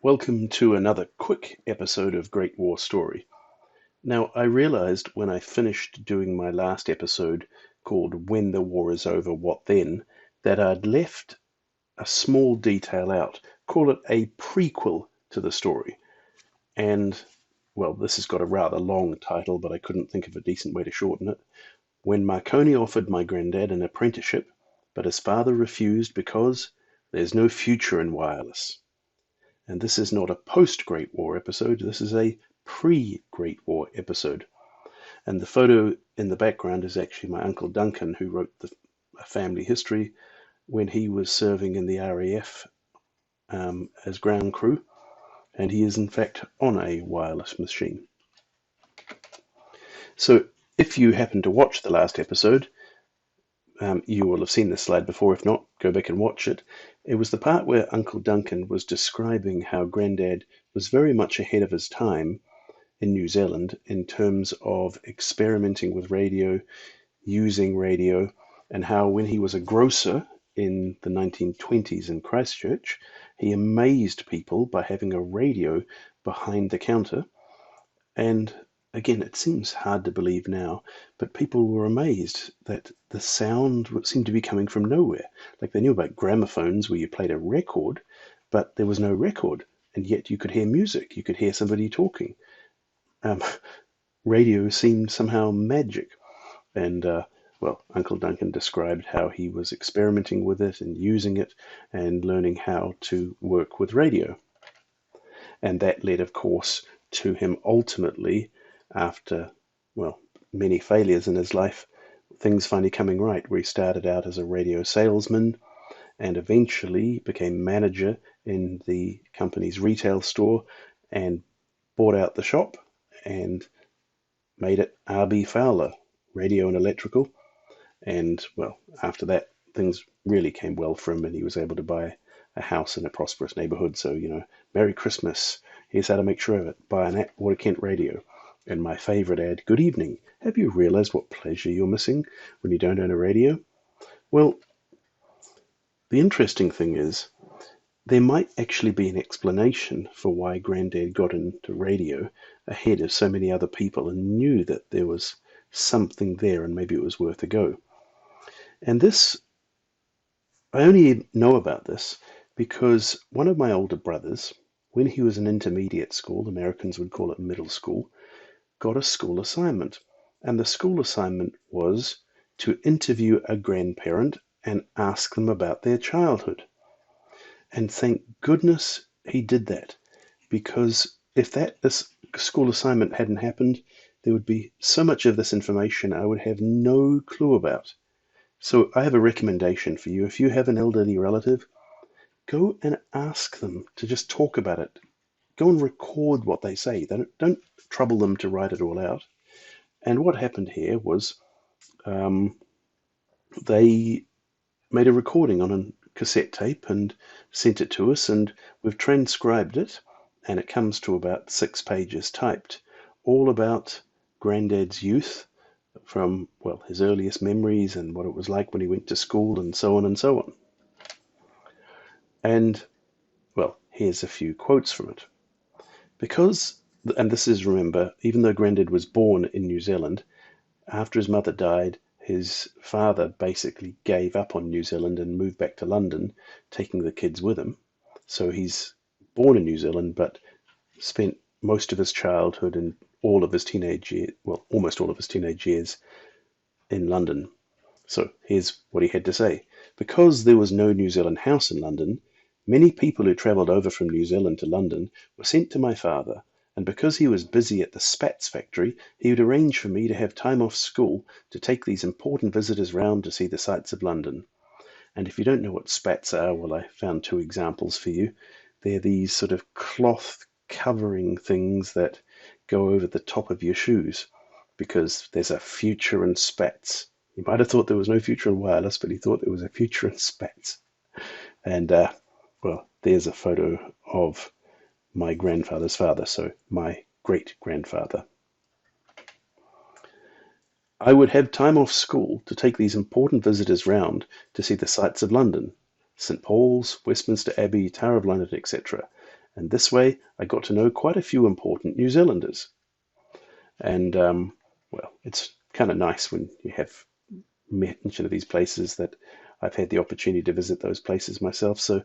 Welcome to another quick episode of Great War Story. Now, I realized when I finished doing my last episode called When the War is Over, What Then, that I'd left a small detail out. Call it a prequel to the story. And, well, this has got a rather long title, but I couldn't think of a decent way to shorten it. When Marconi offered my granddad an apprenticeship, but his father refused because there's no future in wireless. And this is not a post-Great War episode, this is a pre-Great War episode. And the photo in the background is actually my Uncle Duncan, who wrote the family history when he was serving in the RAF as ground crew. And he is in fact on a wireless machine. So if you happen to watch the last episode, you will have seen this slide before. If not, go back and watch it. It was the part where Uncle Duncan was describing how Grandad was very much ahead of his time in New Zealand in terms of experimenting with radio, using radio, and how when he was a grocer in the 1920s in Christchurch, he amazed people by having a radio behind the counter. And again, it seems hard to believe now, but people were amazed that the sound seemed to be coming from nowhere. Like they knew about gramophones where you played a record, but there was no record, and yet you could hear music, you could hear somebody talking. Um, Radio seemed somehow magic. And, well, Uncle Duncan described how he was experimenting with it and using it and learning how to work with radio. And that led, of course, to him ultimately, after, well, many failures in his life, things finally coming right, where he started out as a radio salesman and eventually became manager in the company's retail store and bought out the shop and made it R.B. Fowler, radio and electrical. And, well, after that, things really came well for him and he was able to buy a house in a prosperous neighborhood. So, Merry Christmas. Here's how to make sure of it. Buy an Atwater Kent radio. And my favorite ad, good evening. Have you realized what pleasure you're missing when you don't own a radio? Well, the interesting thing is there might actually be an explanation for why Grandad got into radio ahead of so many other people and knew that there was something there and maybe it was worth a go. And this, I only know about this because one of my older brothers, when he was in intermediate school, Americans would call it middle school, got a school assignment. And the school assignment was to interview a grandparent and ask them about their childhood. And thank goodness he did that, because if this school assignment hadn't happened, there would be so much of this information I would have no clue about. So I have a recommendation for you. If you have an elderly relative, go and ask them to just talk about it. Go and record what they say. Don't trouble them to write it all out. And what happened here was they made a recording on a cassette tape and sent it to us, and we've transcribed it, and it comes to about 6 pages typed, all about Grandad's youth from, well, his earliest memories and what it was like when he went to school and so on and so on. And, well, here's a few quotes from it. Because, and this is, remember, even though Grandad was born in New Zealand, after his mother died, his father basically gave up on New Zealand and moved back to London, taking the kids with him. So he's born in New Zealand, but spent most of his childhood and all of his teenage years, well, almost all of his teenage years in London. So here's what he had to say. Because there was no New Zealand house in London, many people who travelled over from New Zealand to London were sent to my father, and because he was busy at the Spats factory, he would arrange for me to have time off school to take these important visitors round to see the sights of London. And if you don't know what spats are, well, I found 2 examples for you. They're these sort of cloth covering things that go over the top of your shoes, because there's a future in spats. You might have thought there was no future in wireless, but he thought there was a future in spats. And, well, there's a photo of my grandfather's father, so my great-grandfather. I would have time off school to take these important visitors round to see the sights of London, St. Paul's, Westminster Abbey, Tower of London, etc., And this way, I got to know quite a few important New Zealanders. And, well, it's kind of nice when you have mention of these places that I've had the opportunity to visit those places myself. So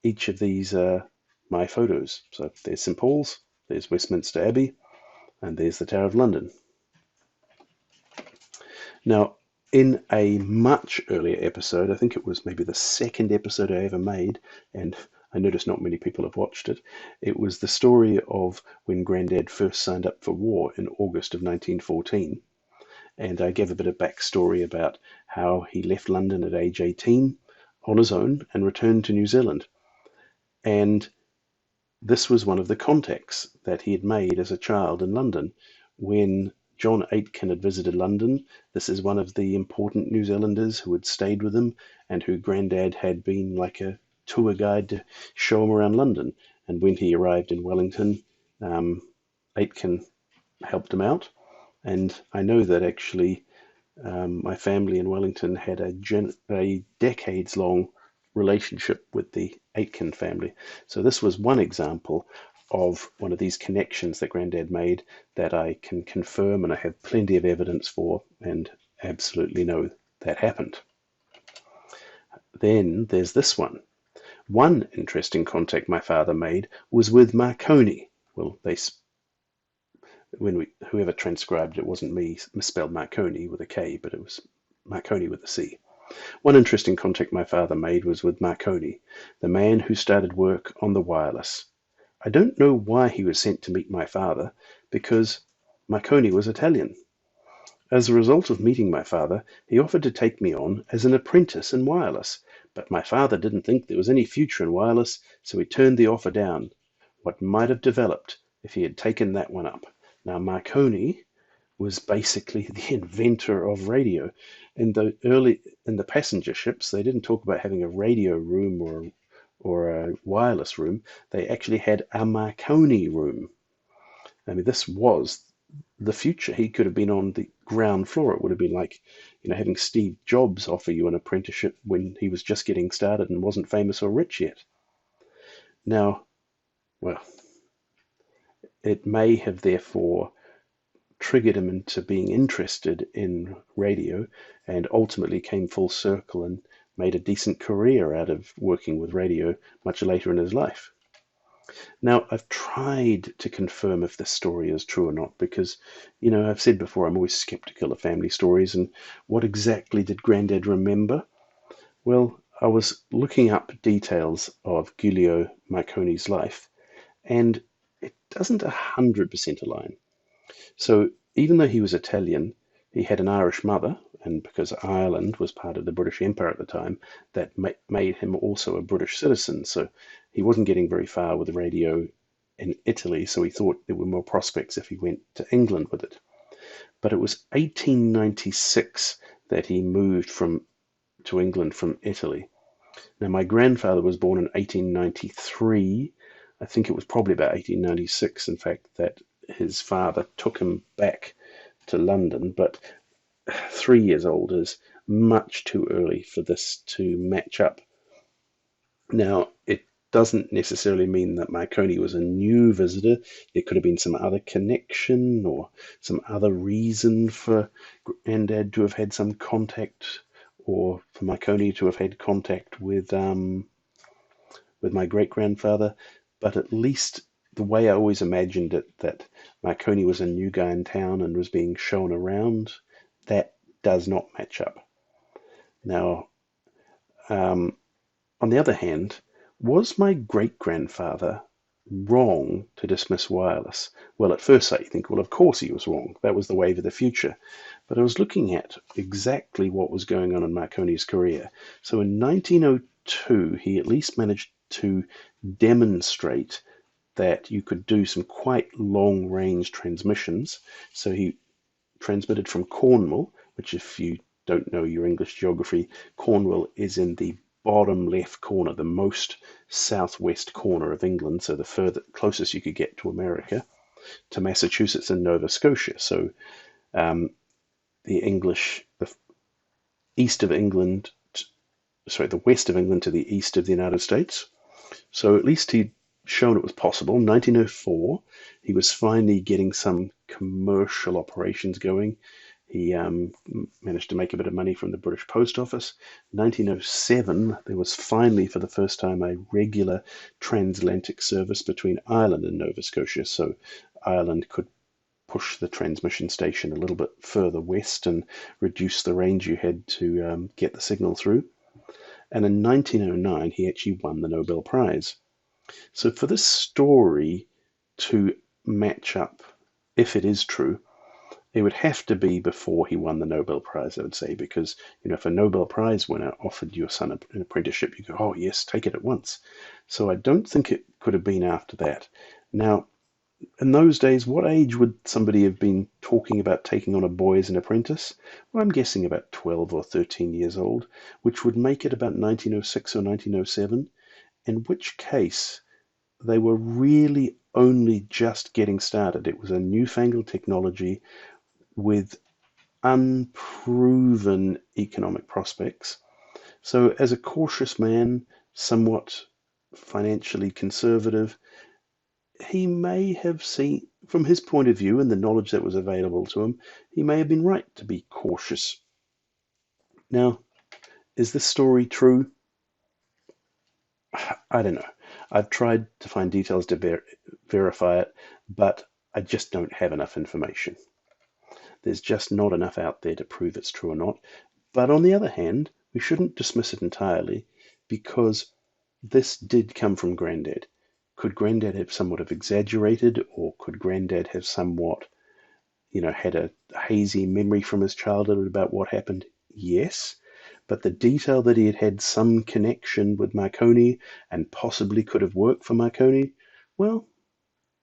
each of these are my photos. So there's St. Paul's, there's Westminster Abbey, and there's the Tower of London. Now, in a much earlier episode, I think it was maybe the second episode I ever made, and I noticed not many people have watched it. It was the story of when Grandad first signed up for war in August of 1914. And I gave a bit of backstory about how he left London at age 18 on his own and returned to New Zealand. And this was one of the contacts that he had made as a child in London when John Aitken had visited London. This is one of the important New Zealanders who had stayed with him and who Grandad had been like a tour guide to show him around London. And when he arrived in Wellington, Aitken helped him out. And I know that actually my family in Wellington had a decades-long relationship with the Aitken family. So this was one example of one of these connections that Grandad made that I can confirm, and I have plenty of evidence for, and absolutely know that happened. Then there's this one. One interesting contact my father made was with Marconi. Well, whoever transcribed it wasn't me, misspelled Marconi with a K, but it was Marconi with a C. One interesting contact my father made was with Marconi, the man who started work on the wireless. I don't know why he was sent to meet my father, because Marconi was Italian. As a result of meeting my father, he offered to take me on as an apprentice in wireless, but my father didn't think there was any future in wireless, so he turned the offer down. What might have developed if he had taken that one up. Now, Marconi was basically the inventor of radio. In the passenger ships, they didn't talk about having a radio room or a wireless room. They actually had a Marconi room. I mean, this was the future. He could have been on the ground floor. It would have been like, having Steve Jobs offer you an apprenticeship when he was just getting started and wasn't famous or rich yet. Now, well, it may have therefore triggered him into being interested in radio, and ultimately came full circle and made a decent career out of working with radio much later in his life. Now, I've tried to confirm if this story is true or not because, I've said before, I'm always skeptical of family stories, and what exactly did Grandad remember? Well, I was looking up details of Giulio Marconi's life, and it doesn't 100% align. So even though he was Italian, he had an Irish mother, and because Ireland was part of the British Empire at the time, that made him also a British citizen. So he wasn't getting very far with the radio in Italy, so he thought there were more prospects if he went to England with it. But it was 1896 that he moved to England from Italy. Now, my grandfather was born in 1893. I think it was probably about 1896, in fact, that his father took him back to London, but 3 years old is much too early for this to match up. Now, it doesn't necessarily mean that Marconi was a new visitor. There could have been some other connection or some other reason for Grandad to have had some contact, or for Marconi to have had contact with my great-grandfather. But at least the way I always imagined it, that Marconi was a new guy in town and was being shown around, that does not match up. Now, on the other hand, was my great-grandfather wrong to dismiss wireless? Well, at first sight, you think, well, of course he was wrong. That was the wave of the future. But I was looking at exactly what was going on in Marconi's career. So in 1902, he at least managed to demonstrate that you could do some quite long-range transmissions. So he transmitted from Cornwall, which, if you don't know your English geography, Cornwall is in the bottom left corner, the most southwest corner of England, so the closest you could get to America, to Massachusetts and Nova Scotia. So the east of England, the west of England to the east of the United States. So at least he shown it was possible. 1904, he was finally getting some commercial operations going. He managed to make a bit of money from the British Post Office. 1907, there was finally, for the first time, a regular transatlantic service between Ireland and Nova Scotia. So Ireland could push the transmission station a little bit further west and reduce the range you had to get the signal through. And in 1909, he actually won the Nobel Prize. So for this story to match up, if it is true, it would have to be before he won the Nobel Prize, I would say, because if a Nobel Prize winner offered your son an apprenticeship, you go, oh yes, take it at once. So I don't think it could have been after that. Now, in those days, what age would somebody have been talking about taking on a boy as an apprentice? Well, I'm guessing about 12 or 13 years old, which would make it about 1906 or 1907, in which case they were really only just getting started. It was a newfangled technology with unproven economic prospects. So, as a cautious man, somewhat financially conservative, he may have seen, from his point of view and the knowledge that was available to him, he may have been right to be cautious. Now, is this story true? I don't know. I've tried to find details to verify it, but I just don't have enough information. There's just not enough out there to prove it's true or not. But on the other hand, we shouldn't dismiss it entirely because this did come from Grandad. Could Grandad have somewhat have exaggerated, or could Grandad have somewhat, had a hazy memory from his childhood about what happened? Yes. But the detail that he had had some connection with Marconi and possibly could have worked for Marconi, well,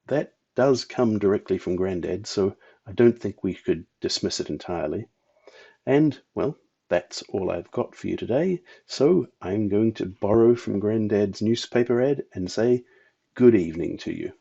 that does come directly from Grandad, so I don't think we could dismiss it entirely. And, well, that's all I've got for you today, so I'm going to borrow from Grandad's newspaper ad and say good evening to you.